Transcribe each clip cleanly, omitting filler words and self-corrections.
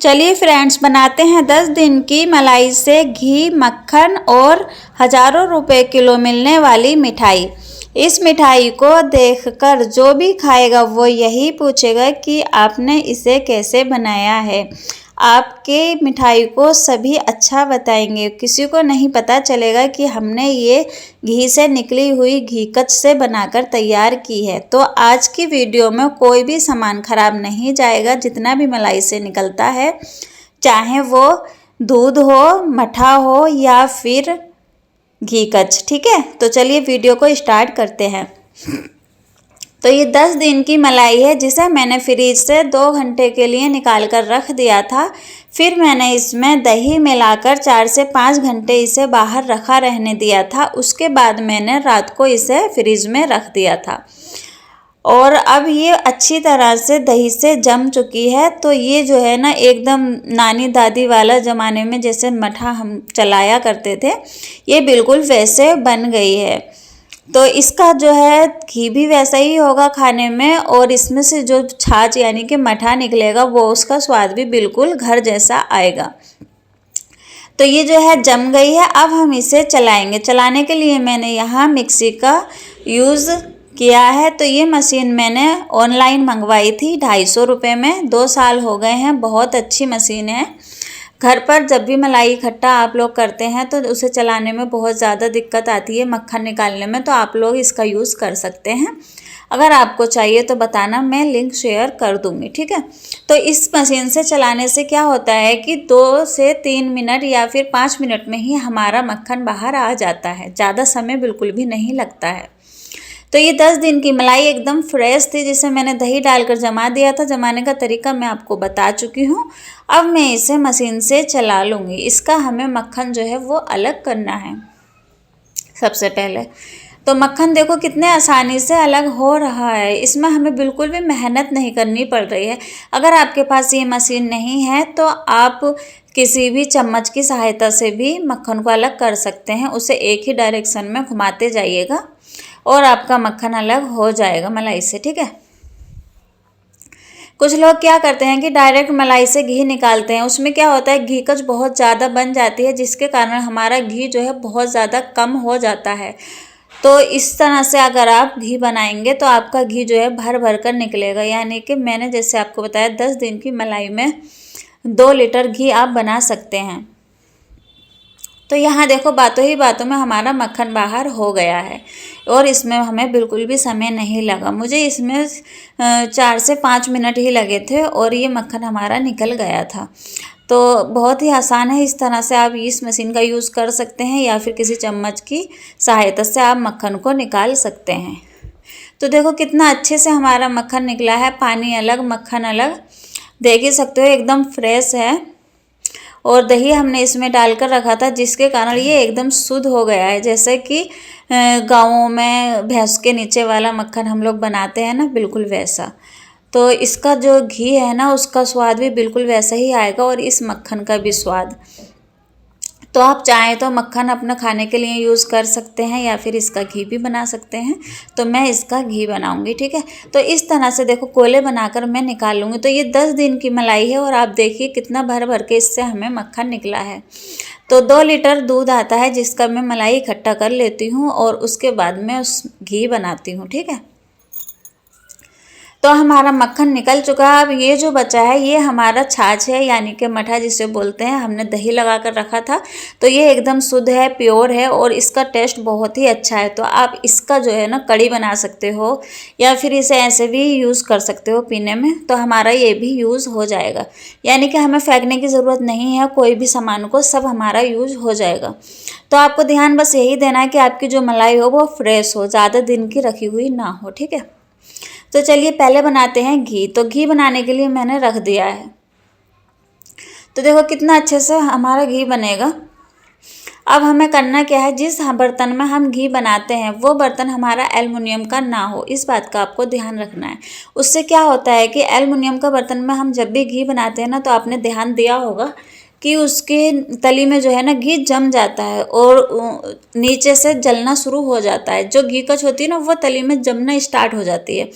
चलिए फ्रेंड्स, बनाते हैं 10 दिन की मलाई से घी, मक्खन और हज़ारों रुपए किलो मिलने वाली मिठाई। इस मिठाई को देखकर जो भी खाएगा वो यही पूछेगा कि आपने इसे कैसे बनाया है। आपके मिठाई को सभी अच्छा बताएंगे, किसी को नहीं पता चलेगा कि हमने ये घी से निकली हुई घीकच से बनाकर तैयार की है। तो आज की वीडियो में कोई भी सामान खराब नहीं जाएगा, जितना भी मलाई से निकलता है, चाहे वो दूध हो, मठा हो या फिर घीकच। ठीक है, तो चलिए वीडियो को स्टार्ट करते हैं। तो ये 10 दिन की मलाई है, जिसे मैंने फ्रिज से 2 घंटे के लिए निकाल कर रख दिया था। फिर मैंने इसमें दही मिलाकर 4 से 5 घंटे इसे बाहर रखा रहने दिया था। उसके बाद मैंने रात को इसे फ्रिज में रख दिया था और अब ये अच्छी तरह से दही से जम चुकी है। तो ये जो है ना, एकदम नानी दादी वाला ज़माने में जैसे मठा हम चलाया करते थे, ये बिल्कुल वैसे बन गई है। तो इसका जो है घी भी वैसा ही होगा खाने में, और इसमें से जो छाछ यानी कि मठा निकलेगा वो उसका स्वाद भी बिल्कुल घर जैसा आएगा। तो ये जो है जम गई है। अब हम इसे चलाएंगे। चलाने के लिए मैंने यहाँ मिक्सी का यूज़ किया है। तो ये मशीन मैंने ऑनलाइन मंगवाई थी 250 रुपये में। 2 साल हो गए हैं, बहुत अच्छी मशीन है। घर पर जब भी मलाई इकट्ठा आप लोग करते हैं तो उसे चलाने में बहुत ज़्यादा दिक्कत आती है, मक्खन निकालने में, तो आप लोग इसका यूज़ कर सकते हैं। अगर आपको चाहिए तो बताना, मैं लिंक शेयर कर दूँगी। ठीक है, तो इस मशीन से चलाने से क्या होता है कि 2 से 3 मिनट या फिर 5 मिनट में ही हमारा मक्खन बाहर आ जाता है, ज़्यादा समय बिल्कुल भी नहीं लगता है। तो ये 10 दिन की मलाई एकदम फ्रेश थी, जिसे मैंने दही डालकर जमा दिया था। जमाने का तरीका मैं आपको बता चुकी हूँ। अब मैं इसे मशीन से चला लूँगी। इसका हमें मक्खन जो है वो अलग करना है सबसे पहले। तो मक्खन देखो कितने आसानी से अलग हो रहा है, इसमें हमें बिल्कुल भी मेहनत नहीं करनी पड़ रही है। अगर आपके पास ये मशीन नहीं है तो आप किसी भी चम्मच की सहायता से भी मक्खन को अलग कर सकते हैं। उसे एक ही डायरेक्शन में घुमाते जाइएगा और आपका मक्खन अलग हो जाएगा मलाई से। ठीक है, कुछ लोग क्या करते हैं कि डायरेक्ट मलाई से घी निकालते हैं। उसमें क्या होता है, घीकच बहुत ज़्यादा बन जाती है, जिसके कारण हमारा घी जो है बहुत ज़्यादा कम हो जाता है। तो इस तरह से अगर आप घी बनाएंगे तो आपका घी जो है भर भर कर निकलेगा। यानी कि मैंने जैसे आपको बताया 10 दिन की मलाई में 2 लीटर घी आप बना सकते हैं। तो यहाँ देखो, बातों ही बातों में हमारा मक्खन बाहर हो गया है और इसमें हमें बिल्कुल भी समय नहीं लगा। मुझे इसमें 4 से 5 मिनट ही लगे थे और ये मक्खन हमारा निकल गया था। तो बहुत ही आसान है। इस तरह से आप इस मशीन का यूज़ कर सकते हैं या फिर किसी चम्मच की सहायता से आप मक्खन को निकाल सकते हैं। तो देखो कितना अच्छे से हमारा मक्खन निकला है, पानी अलग मक्खन अलग, देख ही सकते हो, एकदम फ्रेश है। और दही हमने इसमें डालकर रखा था, जिसके कारण ये एकदम शुद्ध हो गया है। जैसे कि गाँवों में भैंस के नीचे वाला मक्खन हम लोग बनाते हैं ना, बिल्कुल वैसा। तो इसका जो घी है ना, उसका स्वाद भी बिल्कुल वैसा ही आएगा और इस मक्खन का भी स्वाद। तो आप चाहें तो मक्खन अपना खाने के लिए यूज़ कर सकते हैं या फिर इसका घी भी बना सकते हैं। तो मैं इसका घी बनाऊंगी। ठीक है, तो इस तरह से देखो कोले बनाकर मैं निकाल लूँगी। तो ये 10 दिन की मलाई है और आप देखिए कितना भर भर के इससे हमें मक्खन निकला है। तो 2 लीटर दूध आता है, जिसका मैं मलाई इकट्ठा कर लेती हूँ और उसके बाद मैं उस घी बनाती हूँ। ठीक है, तो हमारा मक्खन निकल चुका है। अब ये जो बचा है ये हमारा छाछ है, यानी कि मठा जिसे बोलते हैं। हमने दही लगा कर रखा था, तो ये एकदम शुद्ध है, प्योर है और इसका टेस्ट बहुत ही अच्छा है। तो आप इसका जो है ना कड़ी बना सकते हो या फिर इसे ऐसे भी यूज़ कर सकते हो पीने में। तो हमारा ये भी यूज़ हो जाएगा, यानी कि हमें फेंकने की ज़रूरत नहीं है कोई भी सामान को, सब हमारा यूज़ हो जाएगा। तो आपको ध्यान बस यही देना है कि आपकी जो मलाई हो वो फ्रेश हो, ज़्यादा दिन की रखी हुई ना हो। ठीक है, तो चलिए पहले बनाते हैं घी। तो घी बनाने के लिए मैंने रख दिया है। तो देखो कितना अच्छे से हमारा घी बनेगा। अब हमें करना क्या है, जिस बर्तन में हम घी बनाते हैं वो बर्तन हमारा एल्युमिनियम का ना हो, इस बात का आपको ध्यान रखना है। उससे क्या होता है कि एल्युमिनियम का बर्तन में हम जब भी घी बनाते हैं ना, तो आपने ध्यान दिया होगा कि उसके तली में जो है ना घी जम जाता है और नीचे से जलना शुरू हो जाता है। जो घी कच होती है ना वो तली में जमना स्टार्ट हो जाती है,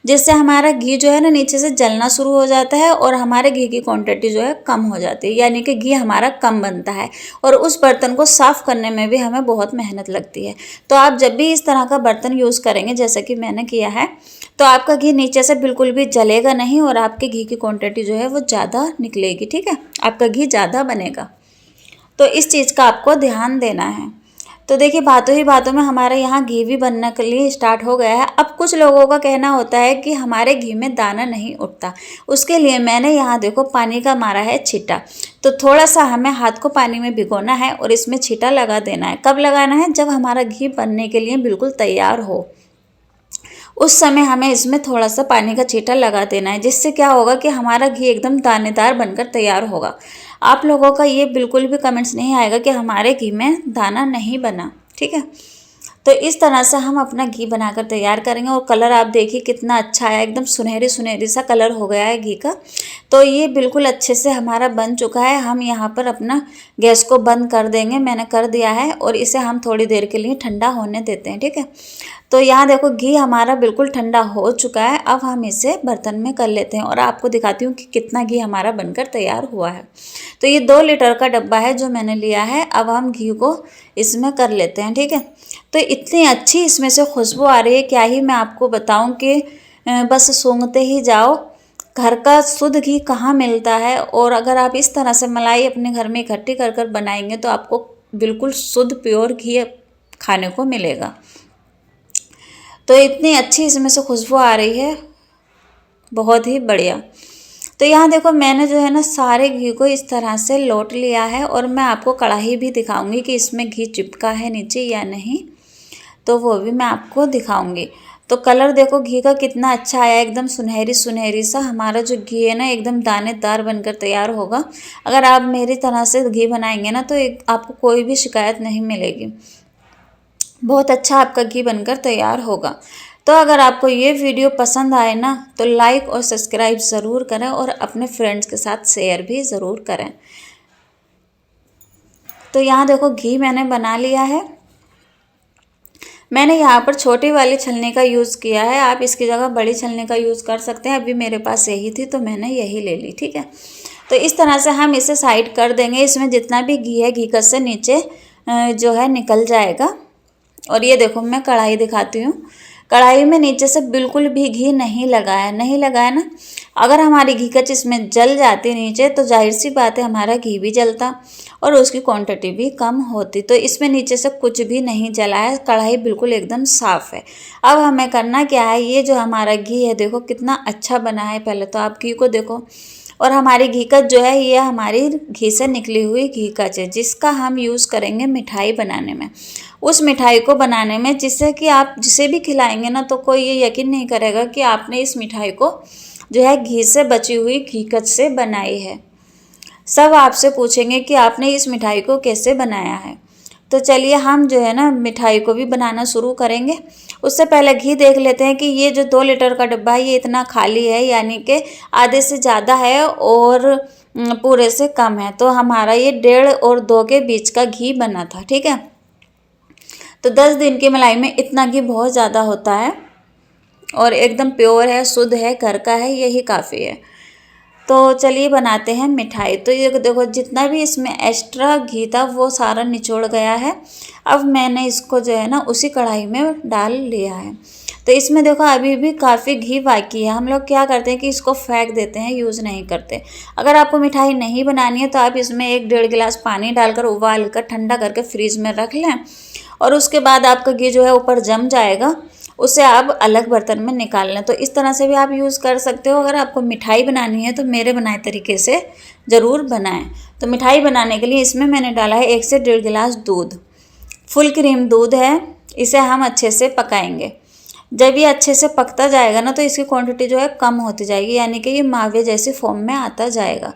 जिससे हमारा घी जो है ना नीचे से जलना शुरू हो जाता है और हमारे घी की क्वांटिटी जो है कम हो जाती है, यानी कि घी हमारा कम बनता है और उस बर्तन को साफ़ करने में भी हमें बहुत मेहनत लगती है। तो आप जब भी इस तरह का बर्तन यूज़ करेंगे जैसा कि मैंने किया है, तो आपका घी नीचे से बिल्कुल भी जलेगा नहीं और आपके घी की क्वांटिटी जो है वो ज़्यादा निकलेगी। ठीक है, आपका घी ज़्यादा बनेगा। तो इस चीज़ का आपको ध्यान देना है। तो देखिए बातों ही बातों में हमारे यहाँ घी भी बनने के लिए स्टार्ट हो गया है। अब कुछ लोगों का कहना होता है कि हमारे घी में दाना नहीं उठता, उसके लिए मैंने यहाँ देखो पानी का मारा है छींटा। तो थोड़ा सा हमें हाथ को पानी में भिगोना है और इसमें छींटा लगा देना है। कब लगाना है? जब हमारा घी बनने के लिए बिल्कुल तैयार हो, उस समय हमें इसमें थोड़ा सा पानी का छींटा लगा देना है, जिससे क्या होगा कि हमारा घी एकदम दानेदार बनकर तैयार होगा। आप लोगों का ये बिल्कुल भी कमेंट्स नहीं आएगा कि हमारे घी में दाना नहीं बना। ठीक है, तो इस तरह से हम अपना घी बनाकर तैयार करेंगे। और कलर आप देखिए कितना अच्छा है, एकदम सुनहरी सुनहरी सा कलर हो गया है घी का। तो ये बिल्कुल अच्छे से हमारा बन चुका है। हम यहाँ पर अपना गैस को बंद कर देंगे, मैंने कर दिया है, और इसे हम थोड़ी देर के लिए ठंडा होने देते हैं। ठीक है, तो यहाँ देखो घी हमारा बिल्कुल ठंडा हो चुका है। अब हम इसे बर्तन में कर लेते हैं और आपको दिखाती हूँ कि कितना घी हमारा बनकर तैयार हुआ है। तो ये 2 लीटर का डब्बा है जो मैंने लिया है। अब हम घी को इसमें कर लेते हैं। ठीक है, तो इतनी अच्छी इसमें से खुशबू आ रही है, क्या ही मैं आपको बताऊं कि बस सूंघते ही जाओ। घर का शुद्ध घी कहाँ मिलता है, और अगर आप इस तरह से मलाई अपने घर में इकट्ठी कर कर बनाएंगे तो आपको बिल्कुल शुद्ध प्योर घी खाने को मिलेगा। तो इतनी अच्छी इसमें से खुशबू आ रही है, बहुत ही बढ़िया। तो यहाँ देखो मैंने जो है ना सारे घी को इस तरह से लौट लिया है, और मैं आपको कढ़ाई भी दिखाऊंगी कि इसमें घी चिपका है नीचे या नहीं, तो वो भी मैं आपको दिखाऊंगी। तो कलर देखो घी का कितना अच्छा आया, एकदम सुनहरी सुनहरी सा हमारा जो घी है ना एकदम दानेदार बनकर तैयार होगा। अगर आप मेरी तरह से घी बनाएंगे ना तो आपको कोई भी शिकायत नहीं मिलेगी, बहुत अच्छा आपका घी बनकर तैयार होगा। तो अगर आपको ये वीडियो पसंद आए ना तो लाइक और सब्सक्राइब ज़रूर करें और अपने फ्रेंड्स के साथ शेयर भी ज़रूर करें। तो यहाँ देखो घी मैंने बना लिया है। मैंने यहाँ पर छोटी वाली छलनी का यूज़ किया है, आप इसकी जगह बड़ी छलनी का यूज़ कर सकते हैं। अभी मेरे पास यही थी तो मैंने यही ले ली। ठीक है, तो इस तरह से हम इसे साइड कर देंगे। इसमें जितना भी घी है घी कस से नीचे जो है निकल जाएगा। और ये देखो मैं कढ़ाई दिखाती हूँ, कढ़ाई में नीचे से बिल्कुल भी घी नहीं लगाया ना। अगर हमारी घी कच इसमें जल जाती नीचे तो जाहिर सी बात है हमारा घी भी जलता और उसकी क्वांटिटी भी कम होती। तो इसमें नीचे से कुछ भी नहीं जला है, कढ़ाई बिल्कुल एकदम साफ़ है। अब हमें करना क्या है, ये जो हमारा घी है देखो कितना अच्छा बना है। पहले तो आप घी को देखो, और हमारी घी कच जो है ये हमारी घी से निकली हुई घी कच है, जिसका हम यूज़ करेंगे मिठाई बनाने में। उस मिठाई को बनाने में जिससे कि आप जिसे भी खिलाएंगे ना तो कोई ये यकीन नहीं करेगा कि आपने इस मिठाई को जो है घी से बची हुई घी कच से बनाई है। सब आपसे पूछेंगे कि आपने इस मिठाई को कैसे बनाया है। तो चलिए हम जो है ना मिठाई को भी बनाना शुरू करेंगे। उससे पहले घी देख लेते हैं कि ये जो 2 लीटर का डब्बा है ये इतना खाली है, यानी कि आधे से ज़्यादा है और पूरे से कम है। तो हमारा ये 1.5 और 2 के बीच का घी बना था। ठीक है, तो 10 दिन की मलाई में इतना घी बहुत ज़्यादा होता है और एकदम प्योर है, शुद्ध है, घर का है, यही काफ़ी है। तो चलिए बनाते हैं मिठाई। तो ये देखो जितना भी इसमें एक्स्ट्रा घी था वो सारा निचोड़ गया है। अब मैंने इसको जो है ना उसी कढ़ाई में डाल लिया है। तो इसमें देखो अभी भी काफ़ी घी बाकी है। हम लोग क्या करते हैं कि इसको फेंक देते हैं, यूज़ नहीं करते। अगर आपको मिठाई नहीं बनानी है तो आप इसमें 1-1.5 गिलास पानी डालकर उबाल कर ठंडा करके फ्रीज में रख लें, और उसके बाद आपका घी जो है ऊपर जम जाएगा, उसे आप अलग बर्तन में निकाल लें। तो इस तरह से भी आप यूज़ कर सकते हो। अगर आपको मिठाई बनानी है तो मेरे बनाए तरीके से ज़रूर बनाएं। तो मिठाई बनाने के लिए इसमें मैंने डाला है 1 से 1.5 गिलास दूध, फुल क्रीम दूध है। इसे हम अच्छे से पकाएंगे। जब ये अच्छे से पकता जाएगा ना तो इसकी क्वांटिटी जो है कम होती जाएगी, यानी कि ये मावे जैसी फॉर्म में आता जाएगा।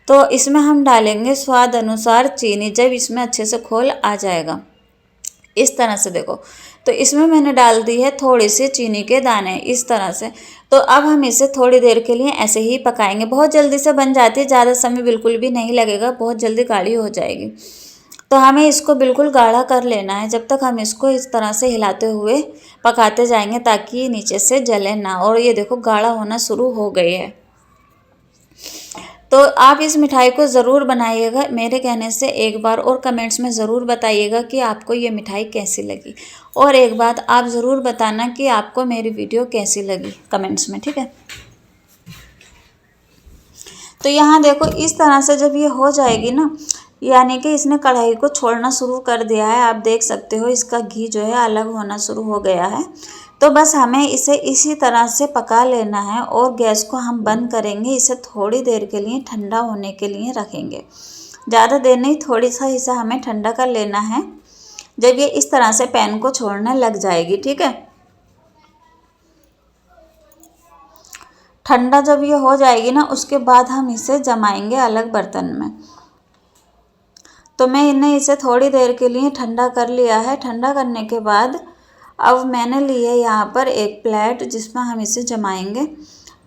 तो इसमें हम डालेंगे स्वाद अनुसार चीनी, जब इसमें अच्छे से खोल आ जाएगा। इस तरह से देखो तो इसमें मैंने डाल दी है थोड़ी सी चीनी के दाने, इस तरह से। तो अब हम इसे थोड़ी देर के लिए ऐसे ही पकाएंगे। बहुत जल्दी से बन जाती है, ज़्यादा समय बिल्कुल भी नहीं लगेगा, बहुत जल्दी गाढ़ी हो जाएगी। तो हमें इसको बिल्कुल गाढ़ा कर लेना है। जब तक हम इसको इस तरह से हिलाते हुए पकाते जाएंगे ताकि नीचे से जले ना। और ये देखो गाढ़ा होना शुरू हो गई है। तो आप इस मिठाई को ज़रूर बनाइएगा। मेरे कहने से एक बार और कमेंट्स में ज़रूर बताइएगा कि आपको ये मिठाई कैसी लगी। और एक बात आप ज़रूर बताना कि आपको मेरी वीडियो कैसी लगी कमेंट्स में, ठीक है। तो यहाँ देखो इस तरह से जब ये हो जाएगी ना, यानी कि इसने कढ़ाई को छोड़ना शुरू कर दिया है। आप देख सकते हो इसका घी जो है अलग होना शुरू हो गया है। तो बस हमें इसे इसी तरह से पका लेना है और गैस को हम बंद करेंगे। इसे थोड़ी देर के लिए ठंडा होने के लिए रखेंगे, ज़्यादा देर नहीं, थोड़ी सा इसे हमें ठंडा कर लेना है। जब ये इस तरह से पैन को छोड़ने लग जाएगी, ठीक है। ठंडा जब ये हो जाएगी ना, उसके बाद हम इसे जमाएंगे अलग बर्तन में। तो मैंने इसे थोड़ी देर के लिए ठंडा कर लिया है। ठंडा करने के बाद अब मैंने ली है यहाँ पर एक प्लेट जिसमें हम इसे जमाएंगे।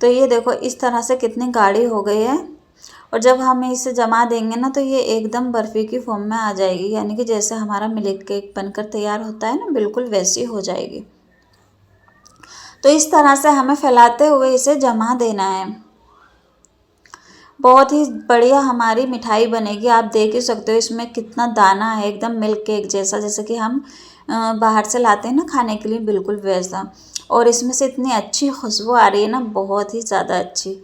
तो ये देखो इस तरह से कितनी गाढ़ी हो गई है। और जब हम इसे जमा देंगे ना, तो ये एकदम बर्फ़ी की फॉर्म में आ जाएगी, यानी कि जैसे हमारा मिल्क केक बनकर तैयार होता है ना, बिल्कुल वैसी हो जाएगी। तो इस तरह से हमें फैलाते हुए इसे जमा देना है। बहुत ही बढ़िया हमारी मिठाई बनेगी। आप देख ही सकते हो इसमें कितना दाना है, एकदम मिल्क केक जैसा, जैसे कि हम बाहर से लाते हैं ना खाने के लिए, बिल्कुल वैसा। और इसमें से इतनी अच्छी खुशबू आ रही है ना, बहुत ही ज़्यादा अच्छी।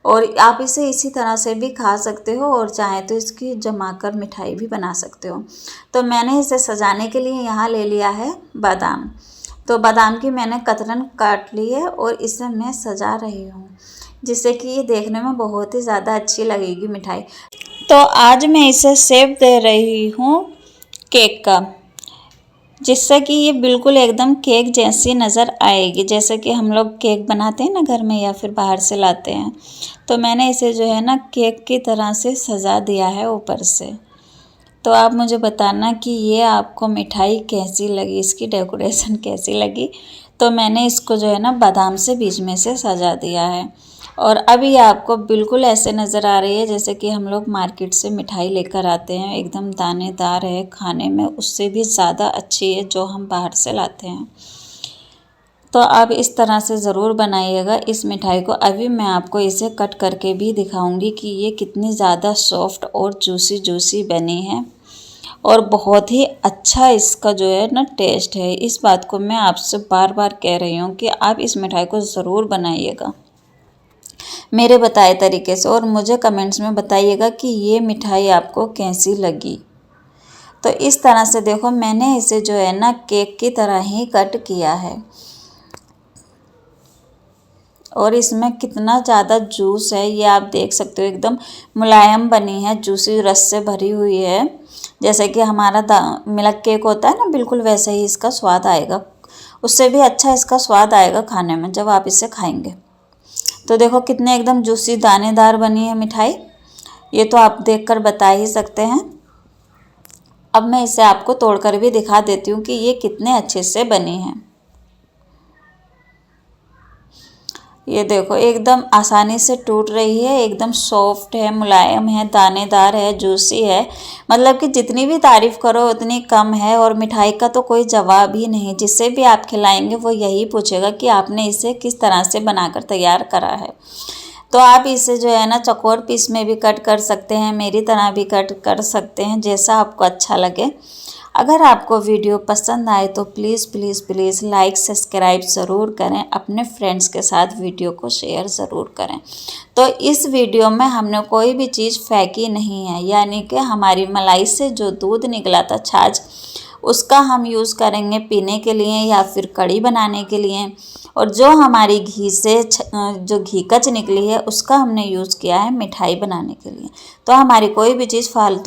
और आप इसे इसी तरह से भी खा सकते हो और चाहें तो इसकी जमाकर मिठाई भी बना सकते हो। तो मैंने इसे सजाने के लिए यहाँ ले लिया है बादाम। तो बादाम की मैंने कतरन काट ली है और इसे मैं सजा रही हूँ, जिससे कि ये देखने में बहुत ही ज़्यादा अच्छी लगेगी मिठाई। तो आज मैं इसे शेप दे रही हूँ केक का, जिससे कि ये बिल्कुल एकदम केक जैसी नज़र आएगी, जैसे कि हम लोग केक बनाते हैं ना घर में या फिर बाहर से लाते हैं। तो मैंने इसे जो है ना केक की तरह से सजा दिया है ऊपर से। तो आप मुझे बताना कि ये आपको मिठाई कैसी लगी, इसकी डेकोरेशन कैसी लगी। तो मैंने इसको जो है ना बादाम से बीच में से सजा दिया है। और अभी आपको बिल्कुल ऐसे नज़र आ रही है जैसे कि हम लोग मार्केट से मिठाई लेकर आते हैं, एकदम दानेदार है, खाने में उससे भी ज़्यादा अच्छी है जो हम बाहर से लाते हैं। तो आप इस तरह से ज़रूर बनाइएगा इस मिठाई को। अभी मैं आपको इसे कट करके भी दिखाऊंगी कि ये कितनी ज़्यादा सॉफ्ट और जूसी जूसी बनी है और बहुत ही अच्छा इसका जो है ना टेस्ट है। इस बात को मैं आपसे बार बार कह रही हूँ कि आप इस मिठाई को ज़रूर बनाइएगा मेरे बताए तरीके से, और मुझे कमेंट्स में बताइएगा कि ये मिठाई आपको कैसी लगी। तो इस तरह से देखो मैंने इसे जो है ना केक की तरह ही कट किया है। और इसमें कितना ज़्यादा जूस है ये आप देख सकते हो, एकदम मुलायम बनी है, जूसी रस से भरी हुई है। जैसे कि हमारा मिल्क केक होता है ना, बिल्कुल वैसे ही इसका स्वाद आएगा, उससे भी अच्छा इसका स्वाद आएगा खाने में जब आप इसे खाएंगे। तो देखो कितने एकदम जूसी दानेदार बनी है मिठाई, ये तो आप देखकर बता ही सकते हैं। अब मैं इसे आपको तोड़कर भी दिखा देती हूँ कि ये कितने अच्छे से बनी है। ये देखो एकदम आसानी से टूट रही है, एकदम सॉफ्ट है, मुलायम है, दानेदार है, जूसी है। मतलब कि जितनी भी तारीफ़ करो उतनी कम है। और मिठाई का तो कोई जवाब ही नहीं, जिससे भी आप खिलाएंगे वो यही पूछेगा कि आपने इसे किस तरह से बनाकर तैयार करा है। तो आप इसे जो है ना चौकोर पीस में भी कट कर सकते हैं, मेरी तरह भी कट कर सकते हैं, जैसा आपको अच्छा लगे। अगर आपको वीडियो पसंद आए तो please please please like subscribe ज़रूर करें, अपने फ्रेंड्स के साथ वीडियो को शेयर ज़रूर करें। तो इस वीडियो में हमने कोई भी चीज़ फेंकी नहीं है, यानी कि हमारी मलाई से जो दूध निकला था छाछ, उसका हम यूज़ करेंगे पीने के लिए या फिर कढ़ी बनाने के लिए। और जो हमारी घी से जो घी कच निकली है उसका हमने यूज़ किया है मिठाई बनाने के लिए। तो हमारी कोई भी चीज़ फालतू